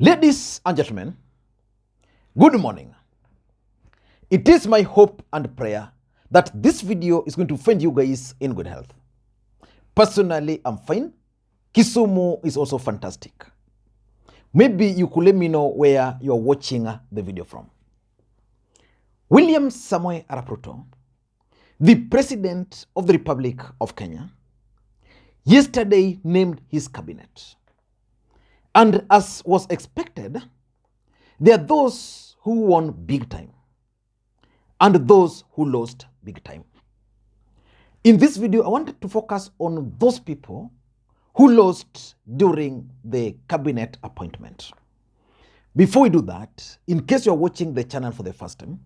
Ladies and gentlemen, good morning. It is my hope and prayer that this video is going to find you guys in good health. Personally, I'm fine. Kisumu is also fantastic. Maybe you could let me know where you're watching the video from. William Samoei Arap Ruto, the President of the Republic of Kenya, yesterday named his cabinet. And as was expected, there are those who won big time and those who lost big time. In this video, I wanted to focus on those people who lost during the cabinet appointment. Before we do that, in case you're watching the channel for the first time,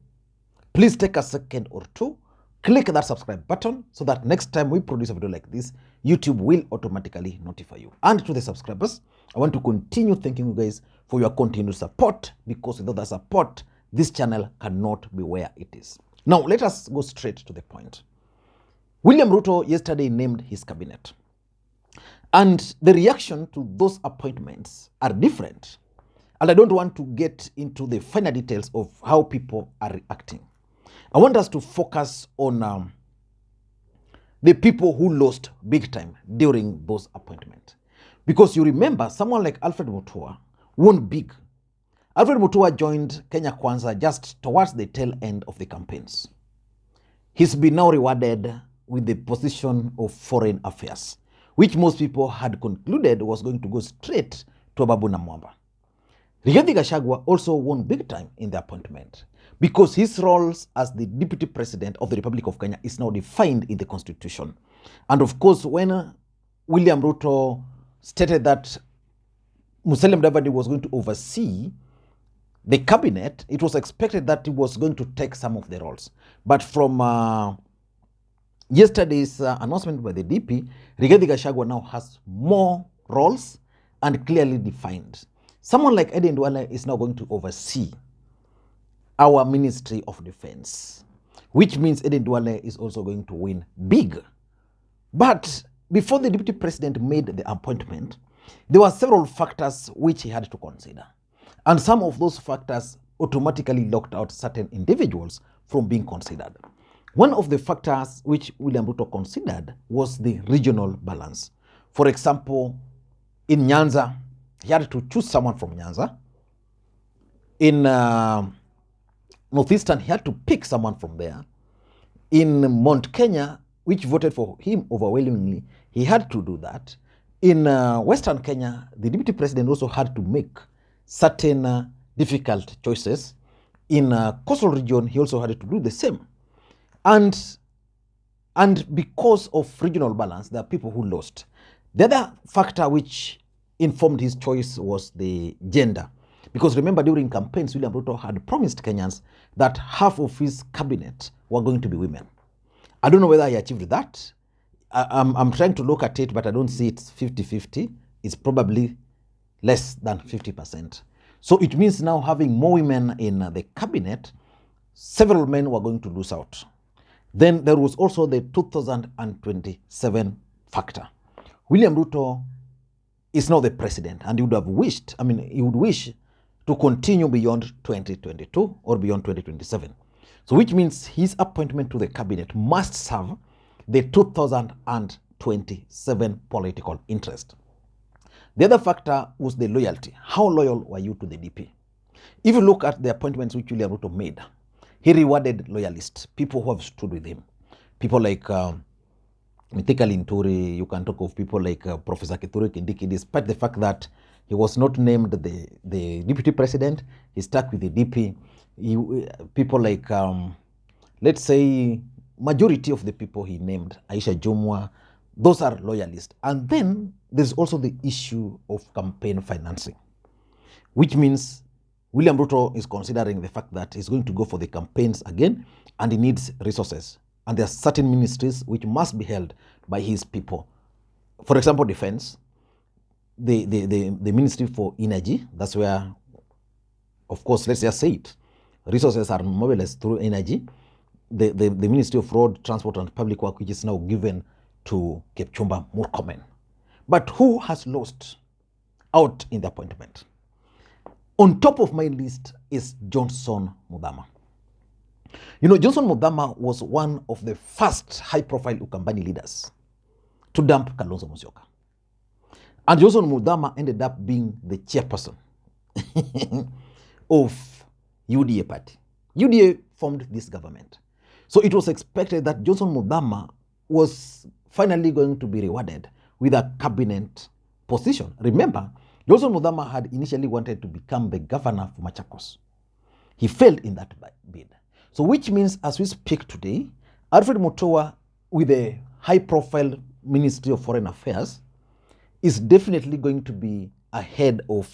please take a second or two, click that subscribe button so that next time we produce a video like this, YouTube will automatically notify you. And to the subscribers, I want to continue thanking you guys for your continued support, because without the support, this channel cannot be where it is. Now, let us go straight to the point. William Ruto yesterday named his cabinet. And the reaction to those appointments are different. And I don't want to get into the finer details of how people are reacting. I want us to focus on the people who lost big time during those appointments. Because you remember, someone like Alfred Mutua won big. Alfred Mutua joined Kenya Kwanza just towards the tail end of the campaigns. He's been now rewarded with the position of foreign affairs, which most people had concluded was going to go straight to Ababu Namwamba. Rigathi Gachagua also won big time in the appointment, because his roles as the Deputy President of the Republic of Kenya is now defined in the Constitution. And of course, when William Ruto stated that Musalia Mudavadi was going to oversee the cabinet, it was expected that he was going to take some of the roles. But from yesterday's announcement by the DP, Rigathi Gachagua now has more roles and clearly defined. Someone like Eliud Owalo is now going to oversee our Ministry of Defense, which means Eliud Owalo is also going to win big. But before the Deputy President made the appointment, there were several factors which he had to consider. And some of those factors automatically locked out certain individuals from being considered. One of the factors which William Ruto considered was the regional balance. For example, in Nyanza, he had to choose someone from Nyanza. In Northeastern, he had to pick someone from there. In Mount Kenya, which voted for him overwhelmingly, he had to do that. In Western Kenya, the Deputy President also had to make certain difficult choices. In Coastal Region, he also had to do the same. And because of regional balance, there are people who lost. The other factor which informed his choice was the gender. Because remember, during campaigns, William Ruto had promised Kenyans that half of his cabinet were going to be women. I don't know whether he achieved that. I'm trying to look at it, but I don't see it 50-50. It's probably less than 50%. So it means now having more women in the cabinet, several men were going to lose out. Then there was also the 2027 factor. William Ruto is now the president, and he would have wished, he would wish to continue beyond 2022 or beyond 2027. So which means his appointment to the cabinet must serve the 2027 political interest. The other factor was the loyalty. How loyal were you to the DP? If you look at the appointments which William Ruto made, he rewarded loyalists, people who have stood with him. People like Mithika Linturi, you can talk of people like Professor Kithure Kindiki, despite the fact that he was not named the Deputy President, he stuck with the DP. People like, let's say, majority of the people he named, Aisha Jumwa, those are loyalists. And then there's also the issue of campaign financing, which means William Ruto is considering the fact that he's going to go for the campaigns again, and he needs resources. And there are certain ministries which must be held by his people. For example, defense, the Ministry for Energy, that's where, of course, let's just say it, resources are mobilized through energy. The Ministry of Road, Transport and Public Work, which is now given to Kipchumba Murkomen. But who has lost out in the appointment? On top of my list is Johnson Muthama. You know, Johnson Muthama was one of the first high-profile Ukambani leaders to dump Kalonzo Musyoka. And Johnson Muthama ended up being the chairperson of UDA party. UDA formed this government. So it was expected that Johnson Muthama was finally going to be rewarded with a cabinet position. Remember, Johnson Muthama had initially wanted to become the governor for Machakos. He failed in that bid. So which means as we speak today, Alfred Mutua, with a high-profile Ministry of Foreign Affairs, is definitely going to be ahead of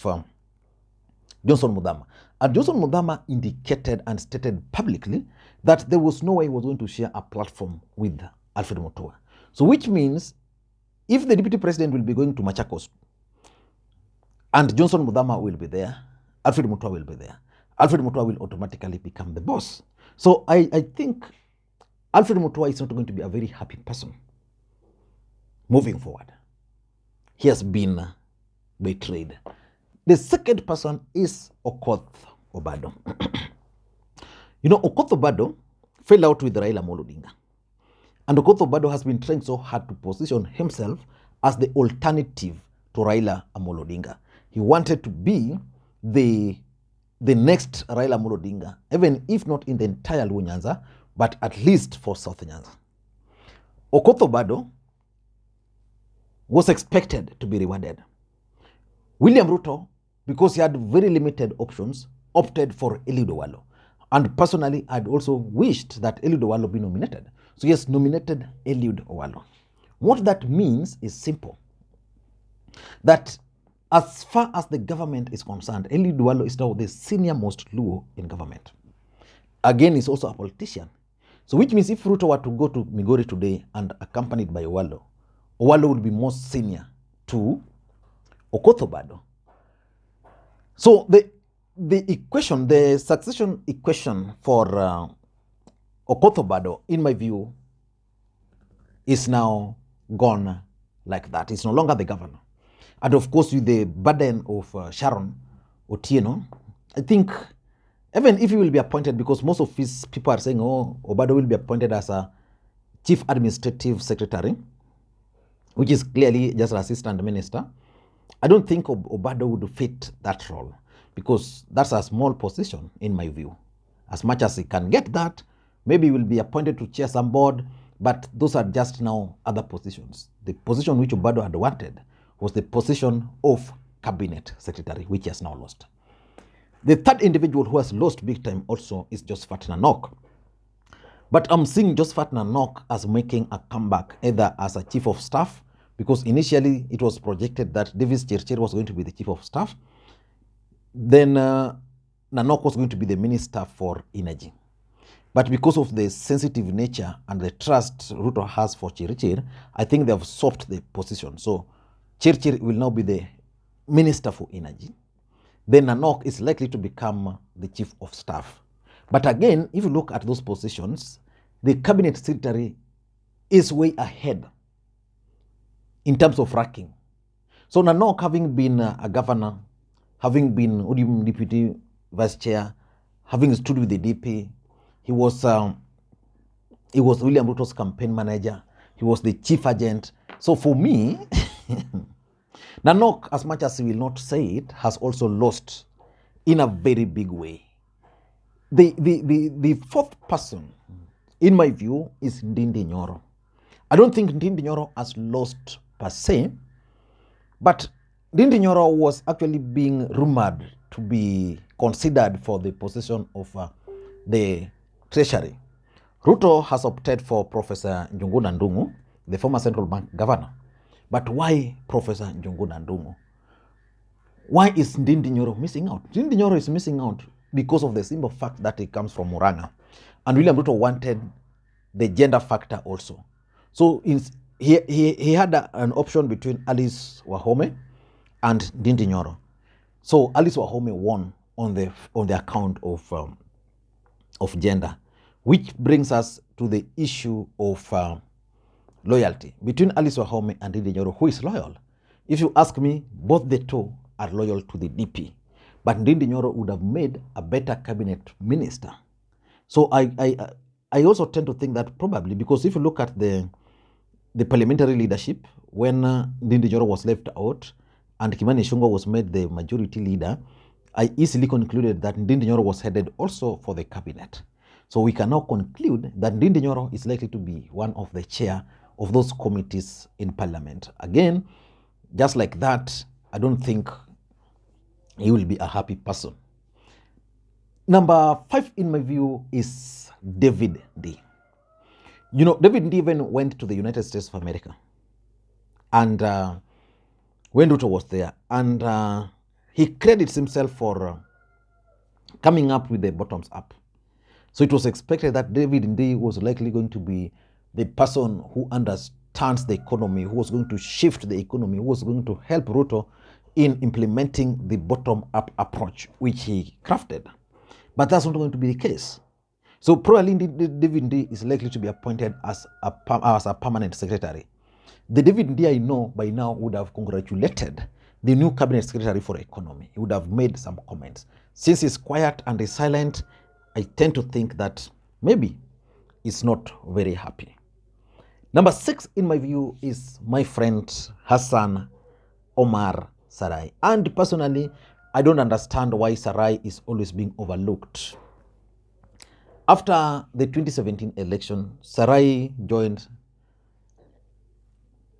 Johnson Muthama. And Johnson Muthama indicated and stated publicly that there was no way he was going to share a platform with Alfred Mutua. So which means if the deputy president will be going to Machakos and Johnson Muthama will be there, Alfred Mutua will be there, Alfred Mutua will automatically become the boss. So I think Alfred Mutua is not going to be a very happy person moving forward. He has been betrayed. The second person is Okoth Obado. You know, Okoth Obado fell out with Raila Odinga. And Okoth Obado has been trying so hard to position himself as the alternative to Raila Odinga. He wanted to be the next Raila Odinga, even if not in the entire Nyanza, but at least for South Nyanza. Okoth Obado was expected to be rewarded. William Ruto, because he had very limited options, opted for Eliud Owalo. And personally, I'd also wished that Eliud Owalo be nominated. So he has nominated Eliud Owalo. What that means is simple. That as far as the government is concerned, Eliud Owalo is now the senior most Luo in government. Again, he's also a politician. So which means if Ruto were to go to Migori today and accompanied by Owalo, Owalo would be more senior to Okoth Obado. So the equation, the succession equation for Okoth Obado, in my view, is now gone like that. It's no longer the governor. And of course, with the burden of Sharon Otieno, I think even if he will be appointed, because most of his people are saying, oh, Obado will be appointed as a chief administrative secretary, which is clearly just an assistant minister. I don't think Obado would fit that role because that's a small position in my view. As much as he can get that, maybe he will be appointed to chair some board, but those are just now other positions. The position which Obado had wanted was the position of cabinet secretary, which he has now lost. The third individual who has lost big time also is Josphat Nanok. But I'm seeing Josphat Nanok as making a comeback, either as a chief of staff, because initially it was projected that Davis Chirchir was going to be the chief of staff. Then Nanok was going to be the minister for energy. But because of the sensitive nature and the trust Ruto has for Chirchir, I think they have swapped the position. So Chirchir will now be the minister for energy. Then Nanok is likely to become the chief of staff. But again, if you look at those positions, the cabinet secretary is way ahead in terms of ranking. So Nanok, having been a governor, having been deputy vice chair, having stood with the DP, he was William Ruto's campaign manager. He was the chief agent. So for me, Nanok, as much as he will not say it, has also lost in a very big way. The fourth person, in my view, is Ndii Ndoro. I don't think Ndii Ndoro has lost per se, but Ndii Ndoro was actually being rumored to be considered for the position of the treasury. Ruto has opted for Professor Njuguna, the former central bank governor. But why Professor Njuguna? Why is Ndii Ndoro missing out? Ndii Ndoro is missing out because of the simple fact that he comes from Murang'a. And William Ruto wanted the gender factor also. So he had an option between Alice Wahome and Ndii Ndoro. So Alice Wahome won on the account of gender, which brings us to the issue of loyalty between Alice Wahome and Ndii Ndoro. Who is loyal? If you ask me, both the two are loyal to the DP. but Ndii Ndoro would have made a better cabinet minister. So I also tend to think that probably, because if you look at the parliamentary leadership, when Ndii Ndoro was left out and Kimani Ichung'wah was made the majority leader, I easily concluded that Ndii Ndoro was headed also for the cabinet. So we can now conclude that Ndii Ndoro is likely to be one of the chair of those committees in parliament. Again, just like that, I don't think he will be a happy person. Number 5 in my view is David Ndii. You know, David Ndii even went to the United States of America, and when Ruto was there, and he credits himself for coming up with the bottoms up. So it was expected that David Ndii was likely going to be the person who understands the economy, who was going to shift the economy, who was going to help Ruto in implementing the bottom-up approach, which he crafted. But that's not going to be the case. So probably David Ndii is likely to be appointed as a permanent secretary. The David Ndii I know by now would have congratulated the new cabinet secretary for economy. He would have made some comments. Since he's quiet and is silent, I tend to think that maybe he's not very happy. Number 6 in my view is my friend Hassan Omar Sarai. And personally, I don't understand why Sarai is always being overlooked. After the 2017 election, Sarai joined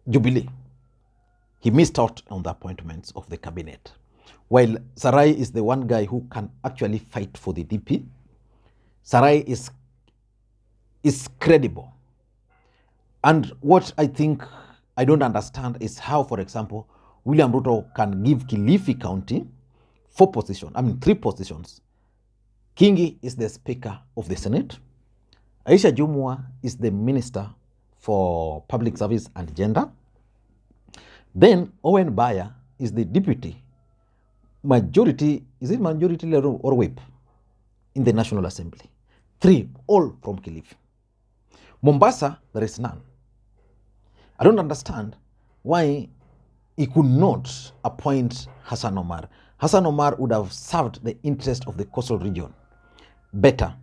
Jubilee. He missed out on the appointments of the cabinet. While Sarai is the one guy who can actually fight for the DP, Sarai is credible. And what I think I don't understand is how, for example, William Ruto can give Kilifi County 3 positions. Kingi is the Speaker of the Senate. Aisha Jumwa is the Minister for Public Service and Gender. Then Owen Baya is the Deputy Majority, is it Majority Leader or Whip in the National Assembly? 3, all from Kilifi. Mombasa, there is none. I don't understand why he could not appoint Hassan Omar. Hassan Omar would have served the interest of the coastal region better,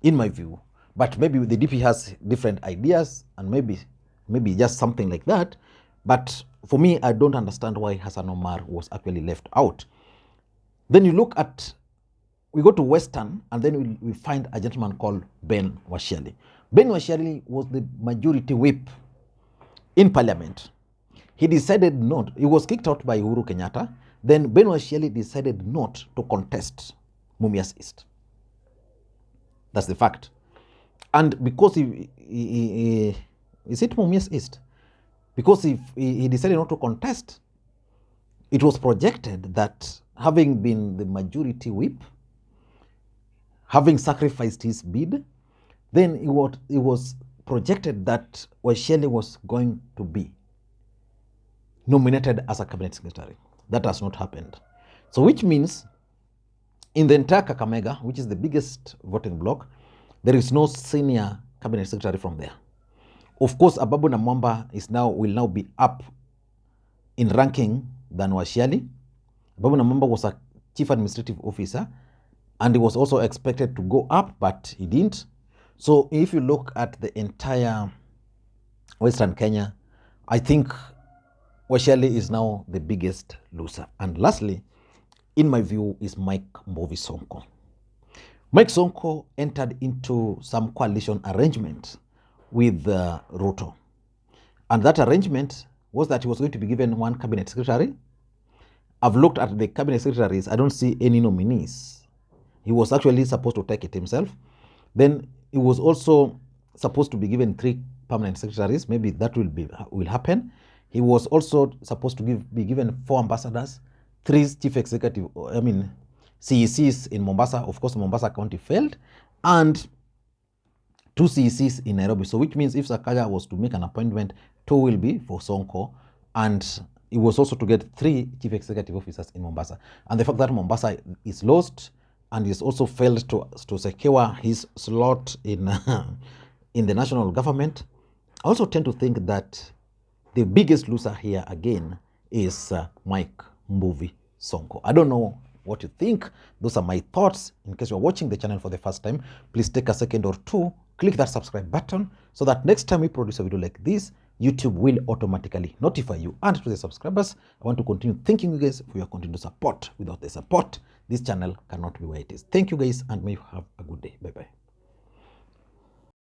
in my view. But maybe the DP has different ideas, and maybe just something like that. But for me, I don't understand why Hassan Omar was actually left out. Then you look at, we go to Western, and then we find a gentleman called Ben Washali. Ben Washali was the majority whip in parliament. He decided not, he was kicked out by Uhuru Kenyatta. Then Ben Washali decided not to contest Mumias East. That's the fact. And because is it Mumias East? Because he decided not to contest, it was projected that having been the majority whip, having sacrificed his bid, then it was projected that Washali was going to be nominated as a cabinet secretary. That has not happened. So which means in the entire Kakamega, which is the biggest voting bloc, there is no senior cabinet secretary from there. Of course, Ababu Namwamba will now be up in ranking than Washali. Ababu Namwamba was a chief administrative officer, and he was also expected to go up, but he didn't. So if you look at the entire Western Kenya, I think Washali is now the biggest loser. And lastly, in my view, is Mike Mbovi Sonko. Mike Sonko entered into some coalition arrangement with Ruto. And that arrangement was that he was going to be given one cabinet secretary. I've looked at the cabinet secretaries. I don't see any nominees. He was actually supposed to take it himself. Then he was also supposed to be given 3 permanent secretaries. Maybe that will happen. He was also supposed to be given 4 ambassadors, 3 chief executive, CECs in Mombasa. Of course, Mombasa County failed, and 2 CECs in Nairobi. So which means if Sakaja was to make an appointment, 2 will be for Sonko, and he was also to get 3 chief executive officers in Mombasa. And the fact that Mombasa is lost and he's also failed to secure his slot in in the national government, I also tend to think that the biggest loser here again is Mike Mbovi Sonko. I don't know what you think. Those are my thoughts. In case you're watching the channel for the first time, please take a second or two, click that subscribe button so that next time we produce a video like this, YouTube will automatically notify you. And to the subscribers, I want to continue thanking you guys for your continued support. Without the support, this channel cannot be where it is. Thank you guys, and may you have a good day. Bye-bye.